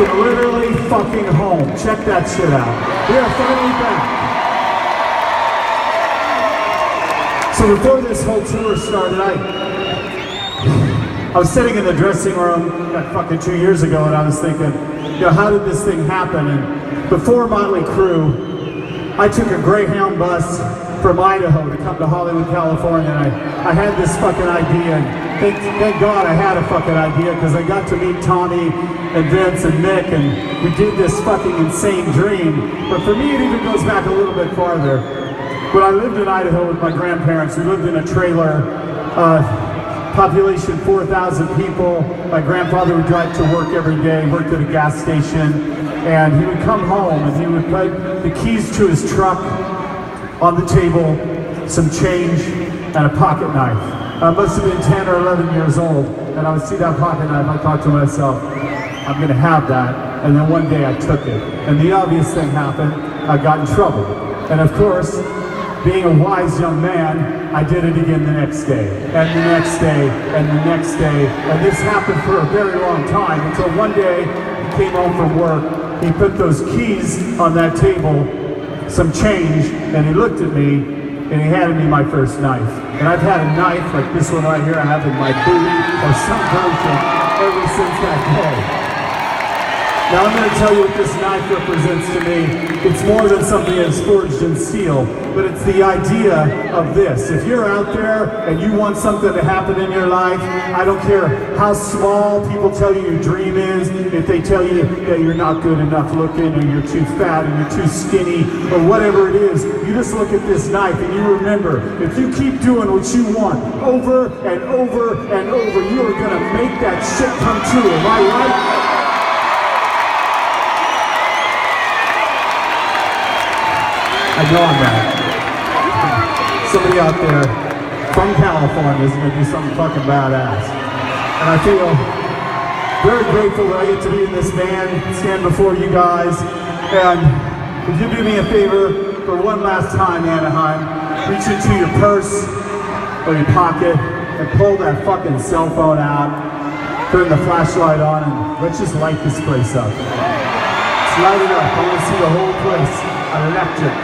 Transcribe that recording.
from literally fucking home. Check that shit out. We are finally back. So before this whole tour started, I was sitting in the dressing room like fucking 2 years ago, and I was thinking, you know, how did this thing happen? And before Mötley Crüe, I took a Greyhound bus from Idaho to come to Hollywood, California, and I had this fucking idea, and thank God I had a fucking idea, because I got to meet Tommy and Vince and Nick, and we did this fucking insane dream. But for me, it even goes back a little bit farther. When I lived in Idaho with my grandparents, we lived in a trailer, population 4,000 people. My grandfather would drive to work every day, worked at a gas station, and he would come home and he would put the keys to his truck on the table, some change, and a pocket knife. I must have been 10 or 11 years old, and I would see that pocket knife. I thought to myself, I'm gonna have that. And then one day I took it. And the obvious thing happened, I got in trouble. And of course, being a wise young man, I did it again the next day, and the next day, and the next day. And this happened for a very long time, until one day he came home from work, he put those keys on that table, some change, and he looked at me, and he handed me my first knife. And I've had a knife like this one right here I have in my boot, or some version, ever since that day. Now I'm going to tell you what this knife represents to me. It's more than something that's forged in steel, but it's the idea of this. If you're out there and you want something to happen in your life, I don't care how small people tell you your dream is, if they tell you that you're not good enough looking, or you're too fat, or you're too skinny, or whatever it is, you just look at this knife and you remember, if you keep doing what you want over and over and over, you are going to make that shit come true. Am I right? I know I'm right. Somebody out there from California is going to do something fucking badass. And I feel very grateful that I get to be in this band, stand before you guys. And if you do me a favor for one last time, Anaheim, reach into your purse or your pocket and pull that fucking cell phone out, turn the flashlight on, and let's just light this place up. Let's light it up. I want to see the whole place electric.